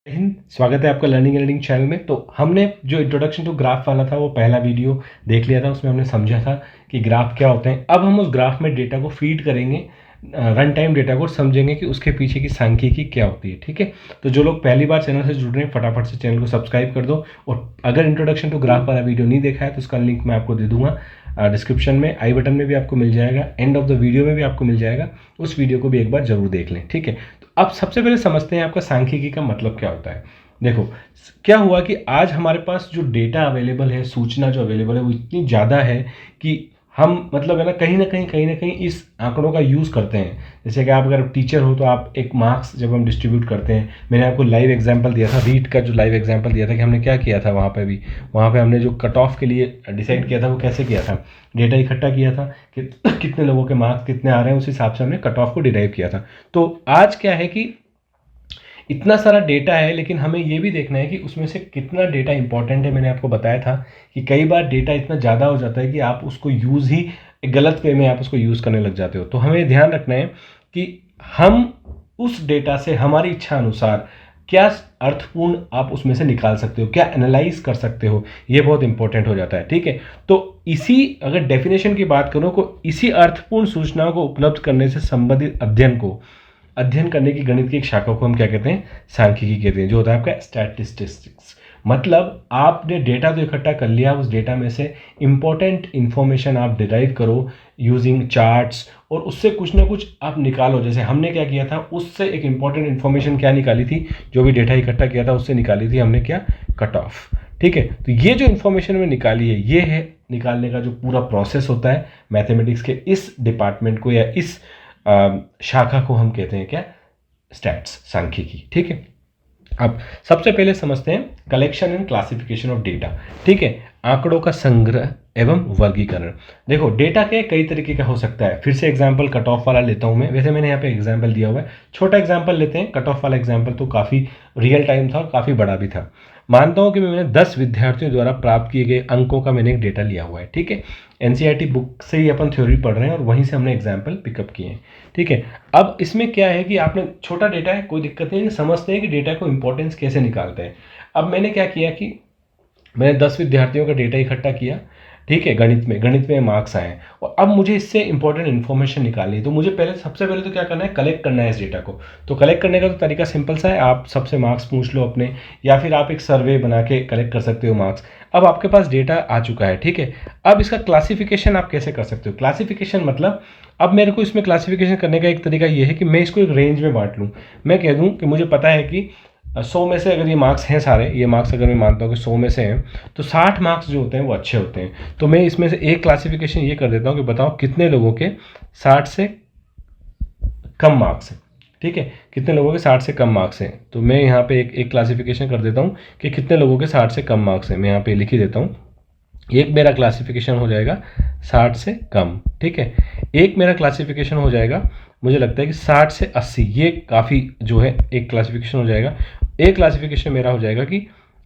स्वागत है आपका लर्निंग एंड रीडिंग चैनल में। तो हमने जो इंट्रोडक्शन टू ग्राफ वाला था वो पहला वीडियो देख लिया था, उसमें हमने समझा था कि ग्राफ क्या होते हैं। अब हम उस ग्राफ में डेटा को फीड करेंगे, रन टाइम डेटा को, समझेंगे कि उसके पीछे की सांख्यिकी क्या होती है। ठीक है, तो जो लोग पहली बार चैनल से जुड़ रहे हैं फटाफट से चैनल को सब्सक्राइब कर दो, और अगर इंट्रोडक्शन टू ग्राफ वाला वीडियो नहीं देखा है तो उसका लिंक मैं आपको दे दूंगा डिस्क्रिप्शन में, आई बटन में भी आपको मिल जाएगा, एंड ऑफ द वीडियो में भी आपको मिल जाएगा। उस वीडियो को भी एक बार जरूर देख लें। ठीक है, तो अब सबसे पहले समझते हैं आपका सांख्यिकी का मतलब क्या होता है। देखो, क्या हुआ कि आज हमारे पास जो डेटा अवेलेबल है, सूचना जो अवेलेबल है वो इतनी ज़्यादा है कि हम मतलब है ना, कहीं ना कहीं इस आंकड़ों का यूज़ करते हैं। जैसे कि आप अगर टीचर हो तो आप एक मार्क्स जब हम डिस्ट्रीब्यूट करते हैं, मैंने आपको लाइव एग्जांपल दिया था, रीट का जो लाइव एग्जांपल दिया था कि हमने क्या किया था वहाँ पे हमने जो कट ऑफ के लिए डिसाइड किया था वो कैसे किया था। डेटा इकट्ठा किया था कि कितने लोगों के मार्क्स कितने आ रहे हैं, उस हिसाब से हमने कट ऑफ को डिराइव किया था। तो आज क्या है कि इतना सारा डेटा है, लेकिन हमें ये भी देखना है कि उसमें से कितना डेटा इंपॉर्टेंट है। मैंने आपको बताया था कि कई बार डेटा इतना ज़्यादा हो जाता है कि आप उसको यूज़ ही गलत वे में आप उसको यूज़ करने लग जाते हो। तो हमें ध्यान रखना है कि हम उस डेटा से हमारी इच्छा अनुसार क्या अर्थपूर्ण आप उसमें से निकाल सकते हो, क्या एनालाइज कर सकते हो, ये बहुत इंपॉर्टेंट हो जाता है। ठीक है, तो इसी अगर डेफिनेशन की बात करूँ को, इसी अर्थपूर्ण सूचनाओं को उपलब्ध करने से संबंधित अध्ययन करने की गणित की एक शाखा को हम क्या कहते हैं, सांख्यिकी कहते हैं, जो होता है आपका स्टैटिस्टिक्स। मतलब आपने डेटा तो इकट्ठा कर लिया, उस डेटा में से इंपॉर्टेंट इंफॉर्मेशन आप डिराइव करो यूजिंग चार्ट्स, और उससे कुछ ना कुछ आप निकालो। जैसे हमने क्या किया था, उससे एक इंपॉर्टेंट इंफॉर्मेशन क्या निकाली थी, जो भी डेटा इकट्ठा किया था उससे निकाली थी हमने क्या, कट ऑफ। ठीक है, तो ये जो इन्फॉर्मेशन में निकाली है, ये है निकालने का जो पूरा प्रोसेस होता है मैथमेटिक्स के इस डिपार्टमेंट को या इस शाखा को हम कहते हैं क्या, स्टैट्स, सांख्यिकी। ठीक है, अब सबसे पहले समझते हैं collection and classification of data. ठीक है, आंकड़ों का संग्रह एवं वर्गीकरण। देखो, डेटा के कई तरीके का हो सकता है। फिर से एग्जांपल कट ऑफ वाला लेता हूं मैं, वैसे मैंने यहाँ पे एग्जांपल दिया हुआ है, छोटा एग्जांपल लेते हैं। कट ऑफ वाला एग्जांपल तो काफ़ी रियल टाइम था और काफ़ी बड़ा भी था। मानता हूँ कि मैंने 10 विद्यार्थियों द्वारा प्राप्त किए गए अंकों का मैंने एक डेटा लिया हुआ है। ठीक है, एनसीईआरटी बुक से ही अपन थ्योरी पढ़ रहे हैं और वहीं से हमने एग्जाम्पल पिकअप किए हैं। ठीक है, अब इसमें क्या है कि आपने छोटा डेटा है, कोई दिक्कत नहीं, समझते हैं कि डेटा को इंपॉर्टेंस कैसे निकालते हैं। अब मैंने क्या किया कि मैंने 10 विद्यार्थियों का डेटा इकट्ठा किया। ठीक है, गणित में मार्क्स आए, और अब मुझे इससे इंपॉर्टेंट इन्फॉर्मेशन निकालनी है। तो मुझे सबसे पहले तो क्या करना है, कलेक्ट करना है इस डेटा को। तो कलेक्ट करने का तो तरीका सिंपल सा है, आप सबसे मार्क्स पूछ लो अपने, या फिर आप एक सर्वे बना के कलेक्ट कर सकते हो मार्क्स। अब आपके पास डेटा आ चुका है। ठीक है, अब इसका क्लासिफिकेशन आप कैसे कर सकते हो। क्लासिफिकेशन मतलब, अब मेरे को इसमें क्लासिफिकेशन करने का एक तरीका ये है कि मैं इसको एक रेंज में बांट लूँ। मैं कह दूँ कि मुझे पता है कि 100 में से अगर ये मार्क्स हैं सारे, ये मार्क्स अगर मैं मानता हूँ कि 100 में से हैं, तो 60 मार्क्स जो होते हैं वो अच्छे होते हैं। तो मैं इसमें से एक क्लासिफिकेशन ये कर देता हूँ कि बताओ कितने लोगों के 60 से कम मार्क्स हैं। ठीक है, कितने लोगों के 60 से कम मार्क्स हैं। तो मैं यहाँ पे एक क्लासिफिकेशन कर देता हूँ कि कितने लोगों के 60 से कम मार्क्स हैं। मैं यहाँ पे लिख ही देता हूँ, एक मेरा क्लासिफिकेशन हो जाएगा 60 से कम। ठीक है, एक मेरा क्लासिफिकेशन हो जाएगा, मुझे लगता है कि 60 से 80, ये काफ़ी जो है एक क्लासिफिकेशन हो जाएगा। एक क्लासिफिकेशन मेरा हो जाएगा कि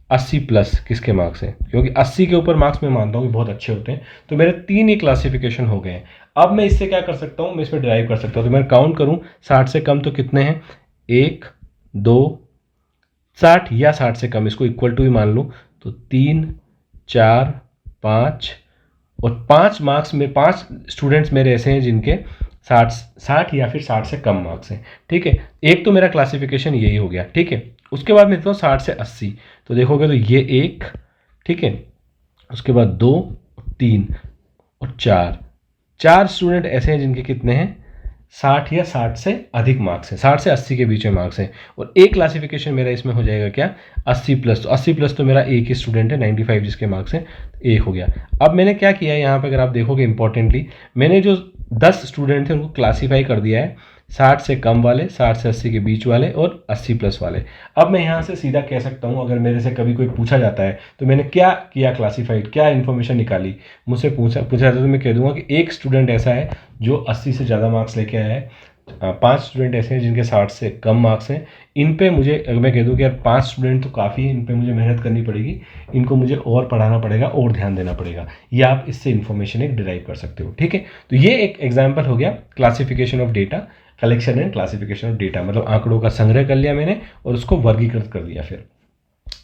80 प्लस किसके मार्क्स हैं, क्योंकि 80 के ऊपर मार्क्स मैं मानता हूँ कि बहुत अच्छे होते हैं। तो मेरे 3 ही क्लासिफिकेशन हो गए हैं। अब मैं इससे क्या कर सकता हूँ, मैं इसमें ड्राइव कर सकता हूँ। तो मैं काउंट करूँ 60 से कम तो कितने हैं, 1 2, 60 या 60 से कम, इसको इक्वल टू ही मान लूँ, तो 3 4 5, और 5 मार्क्स में 5 स्टूडेंट्स मेरे ऐसे हैं जिनके 60 या फिर 60 से कम मार्क्स हैं। ठीक है, एक तो मेरा क्लासिफिकेशन यही हो गया। ठीक है, उसके बाद मैं 60 से 80, तो देखोगे तो ये एक, ठीक है, उसके बाद 2 3 और 4 स्टूडेंट ऐसे हैं जिनके कितने हैं, 60 या 60 से अधिक मार्क्स हैं, 60 से 80 के बीच में मार्क्स हैं। और एक क्लासिफिकेशन मेरा इसमें हो जाएगा क्या, 80 प्लस। तो 80 प्लस तो मेरा एक ही स्टूडेंट है, 95 जिसके मार्क्स हैं, एक हो गया। अब मैंने क्या किया है यहाँ पे, अगर आप देखोगे इंपॉर्टेंटली, मैंने जो 10 स्टूडेंट थे उनको क्लासीफाई कर दिया है, 60 से कम वाले, 60 से 80 के बीच वाले और 80 प्लस वाले। अब मैं यहाँ से सीधा कह सकता हूँ, अगर मेरे से कभी कोई पूछा जाता है तो मैंने क्या किया, क्लासीफाइड क्या इन्फॉर्मेशन निकाली, मुझसे पूछा जाता है, तो मैं कह दूंगा कि एक स्टूडेंट ऐसा है जो 80 से ज़्यादा मार्क्स लेके आया है, 5 स्टूडेंट ऐसे हैं जिनके 60 से कम मार्क्स हैं। इन पे मुझे, अगर मैं कह दूं कि यार 5 स्टूडेंट तो काफ़ी है, इन पे मुझे मेहनत करनी पड़ेगी, इनको मुझे और पढ़ाना पड़ेगा और ध्यान देना पड़ेगा, ये आप इससे इन्फॉर्मेशन एक डिराइव कर सकते हो। ठीक है, तो ये एक एग्जाम्पल हो गया classification of data. Collection and classification of data, मतलब आंकड़ों का संग्रह कर लिया मैंने और उसको वर्गीकृत कर दिया। फिर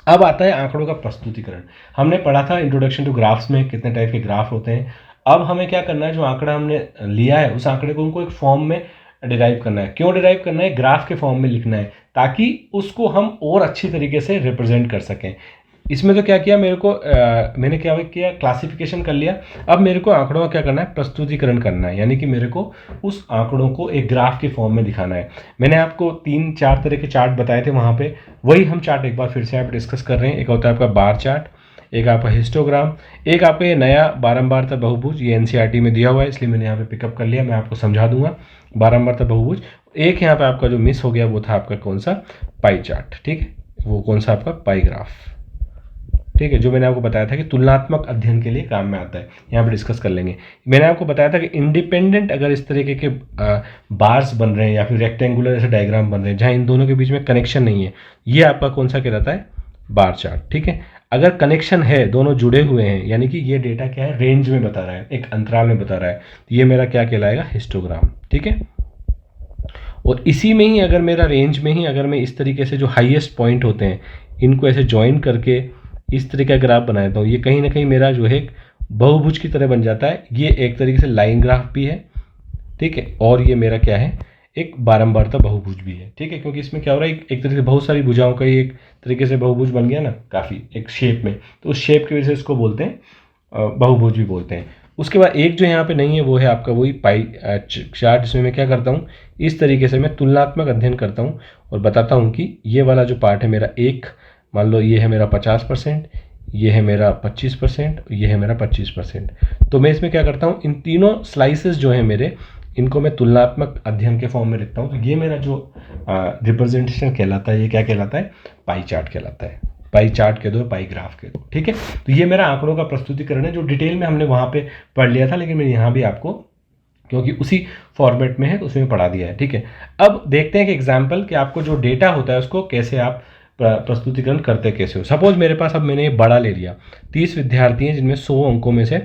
अब आता है आंकड़ों का प्रस्तुतिकरण। हमने पढ़ा था इंट्रोडक्शन टू ग्राफ्स में कितने टाइप के ग्राफ होते हैं। अब हमें क्या करना है, जो आंकड़ा हमने लिया है उस आंकड़े को उनको एक फॉर्म में डिराइव करना है। क्यों डिराइव करना है? ग्राफ के फॉर्म में लिखना है ताकि उसको हम और अच्छी तरीके से रिप्रेजेंट कर सकें। इसमें तो क्या किया मैंने क्या किया, क्लासिफिकेशन कर लिया। अब मेरे को आंकड़ों का क्या करना है, प्रस्तुतिकरण करना है, यानी कि मेरे को उस आंकड़ों को एक ग्राफ के फॉर्म में दिखाना है। मैंने आपको 3-4 तरह के चार्ट बताए थे वहाँ पे, वही हम चार्ट एक बार फिर से यहाँ पे डिस्कस कर रहे हैं। एक होता है आपका बार चार्ट, एक आपका हिस्टोग्राम, एक आपका ये नया बारंबारता बहुभुज, ये एनसीईआरटी में दिया हुआ है इसलिए मैंने यहाँ पे पिकअप कर लिया, मैं आपको समझा दूंगा बारंबारता बहुभुज। एक यहाँ पे आपका जो मिस हो गया वो था आपका कौन सा, पाई चार्ट, ठीक है, वो कौन सा आपका पाई ग्राफ, ठीक है, जो मैंने आपको बताया था कि तुलनात्मक अध्ययन के लिए काम में आता है, यहाँ पे डिस्कस कर लेंगे। मैंने आपको बताया था कि इंडिपेंडेंट अगर इस तरीके के बार्स बन रहे हैं या फिर रेक्टेंगुलर ऐसे डायग्राम बन रहे हैं जहाँ इन दोनों के बीच में कनेक्शन नहीं है, ये आपका कौन सा कहलाता है, बार चार्ट, ठीक है। अगर कनेक्शन है, दोनों जुड़े हुए हैं, यानी कि ये डेटा क्या है, रेंज में बता रहा है, एक अंतराल में बता रहा है, तो ये मेरा क्या कहलाएगा, हिस्टोग्राम, ठीक है। और इसी में ही अगर मेरा रेंज में ही अगर मैं इस तरीके से जो हाईएस्ट पॉइंट होते हैं इनको ऐसे ज्वाइन करके इस तरीके का ग्राफ बना देता हूँ, ये कहीं ना कहीं मेरा जो है बहुभुज की तरह बन जाता है। ये एक तरीके से लाइन ग्राफ भी है, ठीक है, और ये मेरा क्या है, एक बारंबारता बहुभुज भी है, ठीक है, क्योंकि इसमें क्या हो रहा है, एक तरीके से बहुत सारी भुजाओं का ही एक तरीके से बहुभुज बन गया ना, काफ़ी एक शेप में, तो उस शेप की वजह से इसको बोलते हैं बहुभुज भी बोलते हैं। उसके बाद एक जो यहाँ पे नहीं है वो है आपका वही पाई चार्ट, जिसमें मैं क्या करता हूँ, इस तरीके से मैं तुलनात्मक अध्ययन करता हूँ और बताता हूँ कि ये वाला जो पार्ट है मेरा एक, मान लो ये है मेरा 50%, ये है मेरा 25%, ये है मेरा 25%। तो मैं इसमें क्या करता हूँ, इन तीनों स्लाइसेस जो हैं मेरे, इनको मैं तुलनात्मक अध्ययन के फॉर्म में लिखता हूँ। तो ये मेरा जो रिप्रेजेंटेशन कहलाता है, ये क्या कहलाता है, पाई चार्ट कहलाता है। पाई चार्ट कह दो, पाई ग्राफ कह दो, ठीक है। तो ये मेरा आंकड़ों का प्रस्तुतिकरण है, जो डिटेल में हमने वहाँ पे पढ़ लिया था, लेकिन मैं यहाँ भी आपको क्योंकि उसी फॉर्मेट में है तो उसमें पढ़ा दिया है, ठीक है। अब देखते हैं कि एग्जाम्पल कि आपको जो डेटा होता है उसको कैसे आप प्रस्तुतिकरण करते कैसे हो। सपोज मेरे पास, अब मैंने ये बड़ा ले लिया, 30 विद्यार्थी हैं जिनमें 100 अंकों में से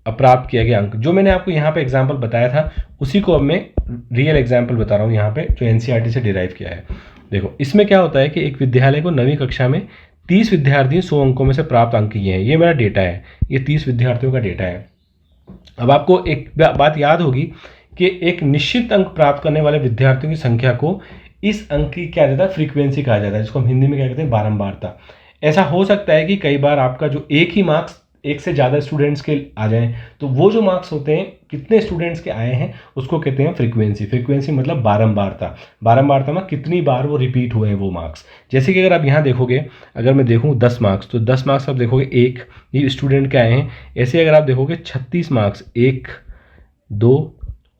प्राप्त किया गया अंक, जो मैंने आपको यहाँ पे एग्जाम्पल बताया था उसी को अब मैं रियल एग्जाम्पल बता रहा हूँ यहाँ पे, जो एनसीईआरटी से डिराइव किया है। देखो इसमें क्या होता है कि एक विद्यालय को 9वीं कक्षा में 30 विद्यार्थी 100 अंकों में से प्राप्त अंक किए हैं, ये मेरा डेटा है, ये 30 विद्यार्थियों का डेटा है। अब आपको एक बात याद होगी कि एक निश्चित अंक प्राप्त करने वाले विद्यार्थियों की संख्या को इस अंक की क्या जाता है, फ्रीक्वेंसी कहा जाता है, जिसको हम हिंदी में क्या कहते हैं, बारंबारता। ऐसा हो सकता है कि कई बार आपका जो एक ही मार्क्स एक से ज़्यादा स्टूडेंट्स के आ जाएं, तो वो जो मार्क्स होते हैं कितने स्टूडेंट्स के आए हैं उसको कहते हैं फ्रीक्वेंसी। फ्रीक्वेंसी मतलब बारंबारता, बारंबारता में कितनी बार वो रिपीट हुए हैं वो मार्क्स। जैसे कि अगर आप यहाँ देखोगे, अगर मैं देखूँ 10 मार्क्स, तो 10 मार्क्स आप देखोगे एक ये स्टूडेंट के आए हैं। ऐसे अगर आप देखोगे 36 मार्क्स, 1, 2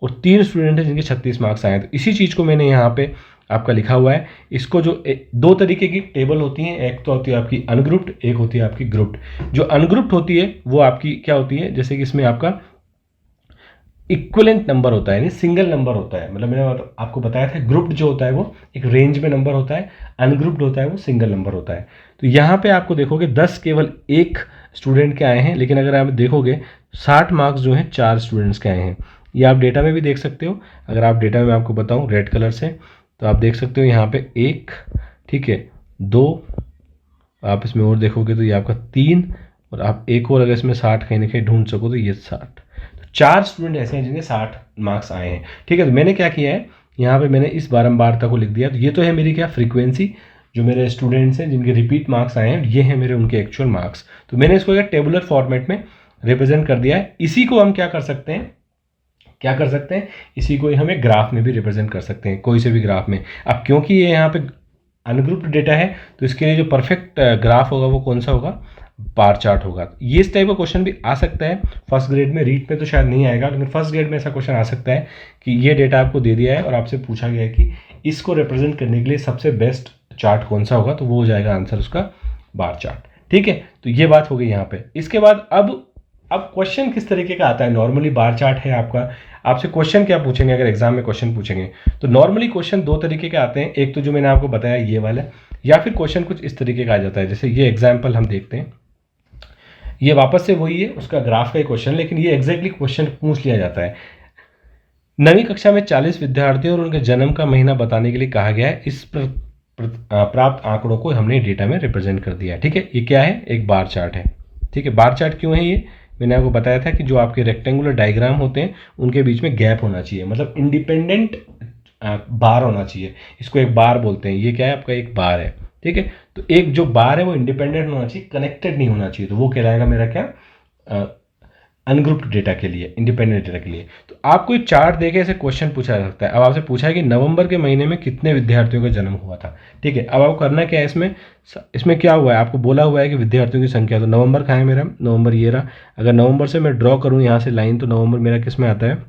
और 3 स्टूडेंट हैं जिनके 36 मार्क्स आए हैं। तो इसी चीज़ को मैंने यहाँ पे आपका लिखा हुआ है। इसको जो दो तरीके की टेबल होती हैं, एक तो होती है आपकी अनग्रुप्ड, एक होती है आपकी ग्रुप्ड। जो अनग्रुप्ड होती है वो आपकी क्या होती है, जैसे कि इसमें आपका इक्विवेलेंट नंबर होता है, यानी सिंगल नंबर होता है। मतलब मैंने आपको बताया था ग्रुप्ड जो होता है वो एक रेंज में नंबर होता है, अनग्रुप्ड होता है वो सिंगल नंबर होता है। तो यहाँ पे आपको देखोगे 10 केवल एक स्टूडेंट के आए हैं, लेकिन अगर आप देखोगे 60 मार्क्स जो हैं 4 स्टूडेंट्स के आए हैं। ये आप डेटा में भी देख सकते हो। अगर आप डेटा में आपको बताऊँ रेड कलर से, तो आप देख सकते हो यहाँ पे 1, ठीक है, 2, आप इसमें और देखोगे तो ये आपका 3, और आप एक और अगर इसमें 60 कहीं ना कहीं ढूंढ सको तो ये 60। तो 4 स्टूडेंट ऐसे हैं जिनके 60 मार्क्स आए हैं, ठीक है। तो मैंने क्या किया है, यहाँ पे मैंने इस बारंबारता को लिख दिया। तो ये तो है मेरी क्या फ्रीक्वेंसी, जो मेरे स्टूडेंट्स हैं जिनके रिपीट मार्क्स आए हैं, ये हैं मेरे उनके एक्चुअल मार्क्स। तो मैंने इसको एक टेबुलर फॉर्मेट में रिप्रेजेंट कर दिया है। इसी को हम क्या कर सकते हैं, इसी को हम एक ग्राफ में भी रिप्रेजेंट कर सकते हैं, कोई से भी ग्राफ में। अब क्योंकि ये यहाँ पे अनग्रुप्ड डेटा है, तो इसके लिए जो परफेक्ट ग्राफ होगा वो कौन सा होगा, बार चार्ट होगा। ये इस टाइप का क्वेश्चन भी आ सकता है फर्स्ट ग्रेड में, रीट में तो शायद नहीं आएगा, लेकिन फर्स्ट ग्रेड में ऐसा क्वेश्चन आ सकता है कि ये डेटा आपको दे दिया है और आपसे पूछा गया है कि इसको रिप्रेजेंट करने के लिए सबसे बेस्ट चार्ट कौन सा होगा, तो वो हो जाएगा आंसर उसका बार चार्ट, ठीक है। तो ये बात हो गई यहाँ पे। इसके बाद अब क्वेश्चन किस तरीके का आता है। नॉर्मली बार चार्ट है आपका, आपसे क्वेश्चन क्या पूछेंगे, अगर एग्जाम में क्वेश्चन पूछेंगे तो नॉर्मली क्वेश्चन दो तरीके के आते हैं। एक तो जो मैंने आपको बताया ये वाला, या फिर क्वेश्चन कुछ इस तरीके का आ जाता है। जैसे ये एग्जाम्पल हम देखते हैं, ये वापस से वही है, उसका ग्राफ का क्वेश्चन, लेकिन ये एग्जैक्टली क्वेश्चन पूछ लिया जाता है। नवीं कक्षा में 40 विद्यार्थियों और उनके जन्म का महीना बताने के लिए कहा गया है। इस प्राप्त आंकड़ों को हमने डेटा में रिप्रेजेंट कर दिया है। ठीक है, ये क्या है, एक बार चार्ट है। ठीक है, बार चार्ट क्यों है ये, मैंने आपको बताया था कि जो आपके रेक्टेंगुलर डायग्राम होते हैं उनके बीच में गैप होना चाहिए, मतलब इंडिपेंडेंट बार होना चाहिए। इसको एक बार बोलते हैं। ये क्या है, आपका एक बार है। ठीक है, तो एक जो बार है वो इंडिपेंडेंट होना चाहिए, कनेक्टेड नहीं होना चाहिए। तो वो कहलाएगा मेरा क्या, अनग्रुप्ड डेटा के लिए, इंडिपेंडेंट डेटा के लिए। तो आपको एक चार्ट देके ऐसे क्वेश्चन पूछा जा सकता है। अब आपसे पूछा है कि नवंबर के महीने में कितने विद्यार्थियों का जन्म हुआ था। ठीक है, अब आपको करना क्या है, इसमें क्या हुआ है, आपको बोला हुआ है कि विद्यार्थियों की संख्या। तो नवंबर कहाँ है मेरा, नवंबर ये रहा। अगर नवंबर से मैं ड्रॉ करूँ यहाँ से लाइन, तो नवंबर मेरा किस में आता है,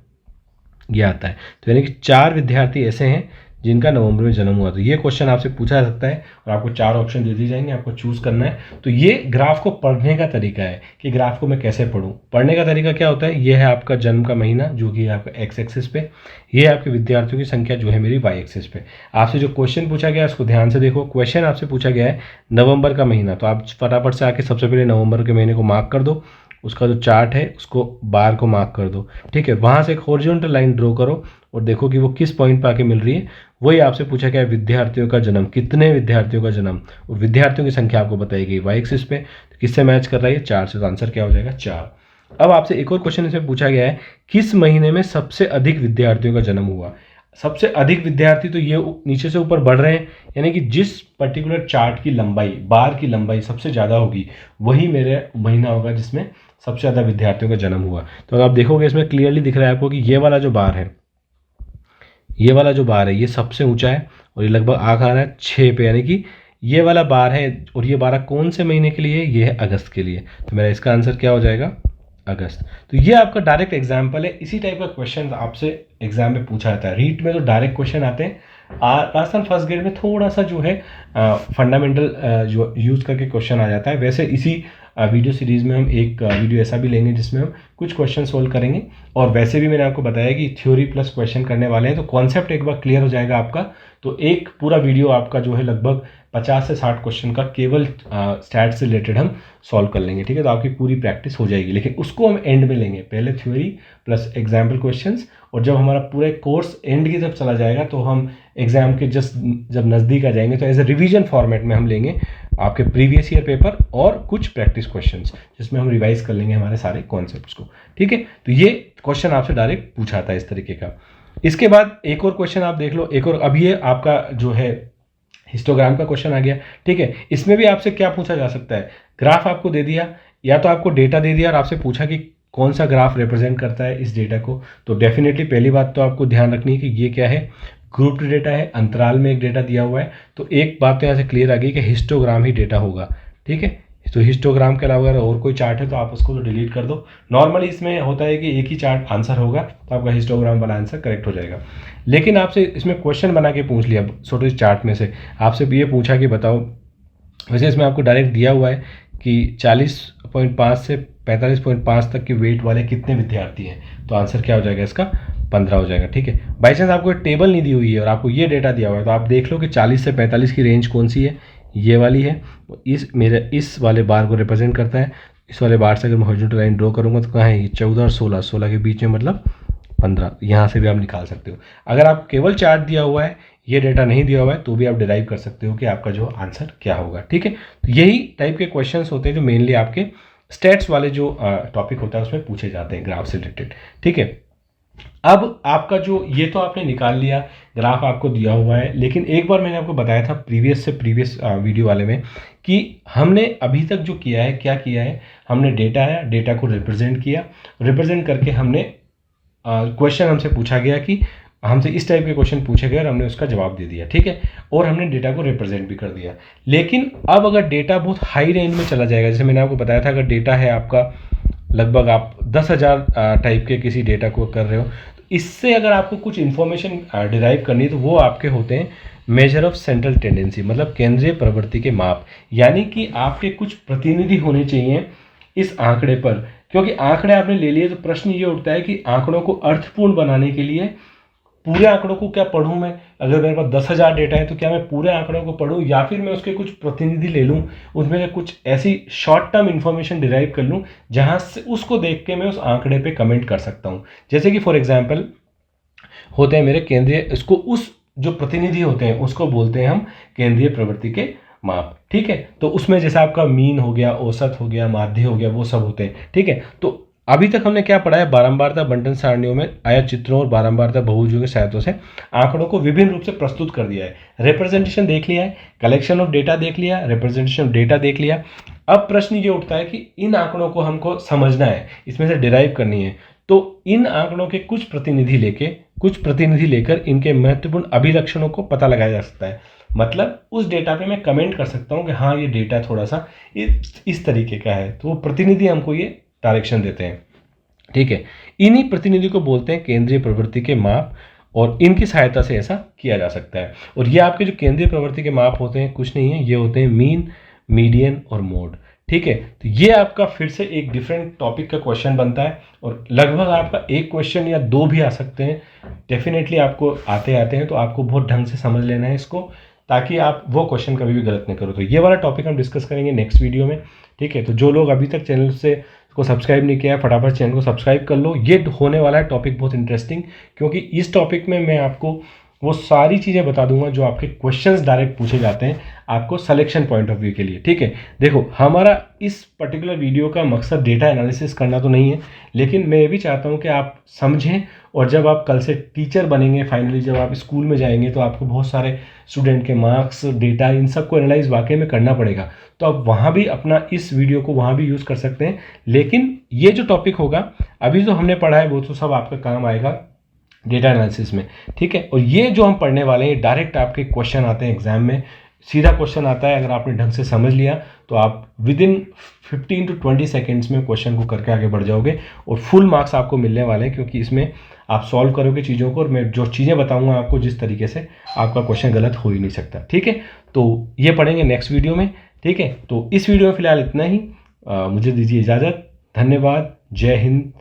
ये आता है। तो यानी कि 4 विद्यार्थी ऐसे हैं जिनका नवंबर में जन्म हुआ। तो ये क्वेश्चन आपसे पूछा जा सकता है और आपको 4 ऑप्शन दे दिए जाएंगे, आपको चूज करना है। तो ये ग्राफ को पढ़ने का तरीका है कि ग्राफ को मैं कैसे पढ़ूं। पढ़ने का तरीका क्या होता है, ये है आपका जन्म का महीना जो कि है आपका एक्स एक्सिस पे, ये है आपके विद्यार्थियों की संख्या जो है मेरी वाई एक्सिस पे। आपसे जो क्वेश्चन पूछा गया है उसको ध्यान से देखो। क्वेश्चन आपसे पूछा गया है नवंबर का महीना, तो आप फटाफट से आके सबसे पहले नवंबर के महीने को मार्क कर दो, उसका जो चार्ट है उसको बार को मार्क कर दो। ठीक है, वहाँ से एक हॉरिजॉन्टल लाइन ड्रॉ करो और देखो कि वो किस पॉइंट पर आके मिल रही है। वही आपसे पूछा गया विद्यार्थियों का जन्म, कितने विद्यार्थियों का जन्म, और विद्यार्थियों की संख्या आपको बताई गई वाई एक्सिस पे। तो किससे मैच कर रहा है, 4 से। तो आंसर क्या हो जाएगा, 4। अब आपसे एक और क्वेश्चन इसमें पूछा गया है, किस महीने में सबसे अधिक विद्यार्थियों का जन्म हुआ। सबसे अधिक विद्यार्थी, तो ये नीचे से ऊपर बढ़ रहे हैं, यानी कि जिस पर्टिकुलर चार्ट की लंबाई, बार की लंबाई सबसे ज़्यादा होगी वही मेरे महीना होगा जिसमें सबसे ज़्यादा विद्यार्थियों का जन्म हुआ। तो अगर आप देखोगे इसमें क्लियरली दिख रहा है आपको कि ये वाला जो बार है, ये वाला जो बार है ये सबसे ऊंचा है और ये लगभग आग आ रहा है 6 पे, यानी कि ये वाला बार है। और ये 12 कौन से महीने के लिए, ये है अगस्त के लिए। तो मेरा इसका आंसर क्या हो जाएगा, अगस्त। तो ये आपका डायरेक्ट एग्जाम्पल है। इसी टाइप का क्वेश्चन आपसे एग्जाम में पूछा जाता है। रीट में तो डायरेक्ट क्वेश्चन आते हैं, राजस्थान फर्स्ट ग्रेड में थोड़ा सा जो है फंडामेंटल जो यूज़ करके क्वेश्चन आ जाता है। वैसे इसी वीडियो सीरीज़ में हम एक वीडियो ऐसा भी लेंगे जिसमें हम कुछ क्वेश्चन सोल्व करेंगे। और वैसे भी मैंने आपको बताया कि थ्योरी प्लस क्वेश्चन करने वाले हैं, तो कॉन्सेप्ट एक बार क्लियर हो जाएगा आपका, तो एक पूरा वीडियो आपका जो है लगभग 50 से 60 क्वेश्चन का केवल स्टैट से रिलेटेड हम सॉल्व कर लेंगे। ठीक है, तो आपकी पूरी प्रैक्टिस हो जाएगी। लेकिन उसको हम एंड में लेंगे, पहले थ्योरी प्लस एग्जाम्पल क्वेश्चंस, और जब हमारा पूरा कोर्स एंड की तरफ चला जाएगा तो हम एग्जाम के जस्ट जब नज़दीक आ जाएंगे तो एज ए रिवीजन फॉर्मेट में हम लेंगे आपके प्रीवियस ईयर पेपर और कुछ प्रैक्टिस क्वेश्चंस, जिसमें हम रिवाइज कर लेंगे हमारे सारे कॉन्सेप्ट्स को। ठीक है, तो ये क्वेश्चन आपसे डायरेक्ट पूछा था इस तरीके का। इसके बाद एक और क्वेश्चन आप देख लो, एक और, अभी ये आपका जो है हिस्टोग्राम का क्वेश्चन आ गया। ठीक है, इसमें भी आपसे क्या पूछा जा सकता है, ग्राफ आपको दे दिया या तो आपको डेटा दे दिया और आपसे पूछा कि कौन सा ग्राफ रिप्रेजेंट करता है इस डेटा को। तो डेफिनेटली पहली बात तो आपको ध्यान रखनी है कि ये क्या है, ग्रुप्ड डेटा है, अंतराल में एक डेटा दिया हुआ है। तो एक बात तो यहाँ से क्लियर आ गई कि हिस्टोग्राम ही डेटा होगा। ठीक है, तो हिस्टोग्राम के अलावा अगर और कोई चार्ट है तो आप उसको तो डिलीट कर दो। नॉर्मली इसमें होता है कि एक ही चार्ट आंसर होगा, तो आपका हिस्टोग्राम वाला आंसर करेक्ट हो जाएगा। लेकिन आपसे इसमें क्वेश्चन बना के पूछ लिया छोटे चार्ट में से, आपसे भी ये पूछा कि बताओ, वैसे इसमें आपको डायरेक्ट दिया हुआ है कि 40.5 से 45.5 तक के वेट वाले कितने विद्यार्थी हैं। तो आंसर क्या हो जाएगा इसका, 15 हो जाएगा। ठीक है, बाई चांस आपको टेबल नहीं दी हुई है और आपको ये डेटा दिया हुआ है, तो आप देख लो कि 40 से 45 की रेंज कौन सी है, ये वाली है। इस वाले बार को रिप्रेजेंट करता है। इस वाले बार से अगर मैं हॉरिजॉन्टल लाइन ड्रॉ करूँगा तो कहाँ है ये, 14 और 16, 16 के बीच में मतलब 15। यहाँ से भी आप निकाल सकते हो। अगर आप केवल चार्ट दिया हुआ है, ये डेटा नहीं दिया हुआ है, तो भी आप डिराइव कर सकते हो कि आपका जो आंसर क्या होगा। ठीक है, तो यही टाइप के क्वेश्चंस होते हैं जो मेनली आपके स्टेट्स वाले जो टॉपिक होता है उसमें पूछे जाते हैं ग्राफ से रिलेटेड। ठीक है, अब आपका जो ये तो आपने निकाल लिया, ग्राफ आपको दिया हुआ है। लेकिन एक बार मैंने आपको बताया था प्रीवियस वीडियो वाले में कि हमने अभी तक जो किया है, क्या किया है, हमने डेटा को रिप्रेजेंट किया, रिप्रेजेंट करके हमने क्वेश्चन हमसे पूछा गया कि हमसे इस टाइप के क्वेश्चन पूछे गए और हमने उसका जवाब दे दिया। ठीक है, और हमने डेटा को रिप्रेजेंट भी कर दिया। लेकिन अब अगर डेटा बहुत हाई रेंज में चला जाएगा, जैसे मैंने आपको बताया था, अगर डेटा है आपका लगभग आप 10,000 टाइप के किसी डेटा को कर रहे हो, तो इससे अगर आपको कुछ इन्फॉर्मेशन डिराइव करनी है तो वो आपके होते हैं मेजर ऑफ सेंट्रल टेंडेंसी, मतलब केंद्रीय प्रवृत्ति के माप। यानी कि आपके कुछ प्रतिनिधि होने चाहिए इस आंकड़े पर, क्योंकि आंकड़े आपने ले लिए तो प्रश्न ये उठता है कि आंकड़ों को अर्थपूर्ण बनाने के लिए पूरे आंकड़ों को क्या पढूं मैं। अगर मेरे पास 10,000 डेटा है तो क्या मैं पूरे आंकड़ों को पढूं, या फिर मैं उसके कुछ प्रतिनिधि ले लूं, उसमें से कुछ ऐसी शॉर्ट टर्म इन्फॉर्मेशन डिराइव कर लूं जहां से उसको देख के मैं उस आंकड़े पे कमेंट कर सकता हूं। जैसे कि फॉर एग्जांपल होते हैं मेरे केंद्रीय, इसको उस जो प्रतिनिधि होते हैं उसको बोलते हैं हम केंद्रीय प्रवृत्ति के माप। ठीक है, तो उसमें जैसे आपका मीन हो गया, औसत हो गया, माध्य हो गया, वो सब होते हैं। ठीक है, तो अभी तक हमने क्या पढ़ा है, बारंबारता बंटन सारणियों में आया चित्रों और बारंबारता बहुभुजों के सहायता से आंकड़ों को विभिन्न रूप से प्रस्तुत कर दिया है। रिप्रेजेंटेशन देख लिया है, कलेक्शन ऑफ डेटा देख लिया, रिप्रेजेंटेशन ऑफ डेटा देख लिया। अब प्रश्न ये उठता है कि इन आंकड़ों को हमको समझना है, इसमें से डिराइव करनी है। तो इन आंकड़ों के कुछ प्रतिनिधि लेकर इनके महत्वपूर्ण अभिलक्षणों को पता लगाया जा सकता है। मतलब उस डेटा पे मैं कमेंट कर सकता हूँ कि हाँ ये डेटा थोड़ा सा इस तरीके का है, तो वो प्रतिनिधि हमको ये डायरेक्शन देते हैं। ठीक है, इन्हीं प्रतिनिधि को बोलते हैं केंद्रीय प्रवृत्ति के माप, और इनकी सहायता से ऐसा किया जा सकता है। और ये आपके जो केंद्रीय प्रवृत्ति के माप होते हैं कुछ नहीं है, ये होते हैं मीन, मीडियन और मोड। ठीक है, तो ये आपका फिर से एक डिफरेंट टॉपिक का क्वेश्चन बनता है, और लगभग आपका एक क्वेश्चन या दो भी आ सकते हैं। डेफिनेटली आपको आते हैं, तो आपको बहुत ढंग से समझ लेना है इसको, ताकि आप वो क्वेश्चन कभी भी गलत नहीं करो। तो ये वाला टॉपिक हम डिस्कस करेंगे नेक्स्ट वीडियो में। ठीक है, तो जो लोग अभी तक चैनल से को सब्सक्राइब नहीं किया है, फटाफट चैनल को सब्सक्राइब कर लो। ये होने वाला है टॉपिक बहुत इंटरेस्टिंग, क्योंकि इस टॉपिक में मैं आपको वो सारी चीज़ें बता दूंगा जो आपके क्वेश्चंस डायरेक्ट पूछे जाते हैं आपको सिलेक्शन पॉइंट ऑफ व्यू के लिए। ठीक है, देखो हमारा इस पर्टिकुलर वीडियो का मकसद डेटा एनालिसिस करना तो नहीं है, लेकिन मैं ये भी चाहता हूँ कि आप समझें, और जब आप कल से टीचर बनेंगे, फाइनली जब आप स्कूल में जाएंगे, तो आपको बहुत सारे स्टूडेंट के मार्क्स, डेटा, इन सबको एनालाइज वाकई में करना पड़ेगा। तो आप वहाँ भी अपना इस वीडियो को वहाँ भी यूज़ कर सकते हैं। लेकिन ये जो टॉपिक होगा अभी जो हमने पढ़ा है वो तो सब आपका काम आएगा डेटा एनालिसिस में। ठीक है, और ये जो हम पढ़ने वाले हैं डायरेक्ट आपके क्वेश्चन आते हैं एग्जाम में, सीधा क्वेश्चन आता है। अगर आपने ढंग से समझ लिया तो आप विद इन 15 to 20 सेकेंड्स में क्वेश्चन को करके आगे बढ़ जाओगे, और फुल मार्क्स आपको मिलने वाले हैं, क्योंकि इसमें आप सॉल्व करोगे चीज़ों को, और मैं जो चीज़ें बताऊंगा आपको जिस तरीके से आपका क्वेश्चन गलत हो ही नहीं सकता। ठीक है, तो ये पढ़ेंगे नेक्स्ट वीडियो में। ठीक है, तो इस वीडियो में फिलहाल इतना ही। मुझे दीजिए इजाज़त। धन्यवाद। जय हिंद,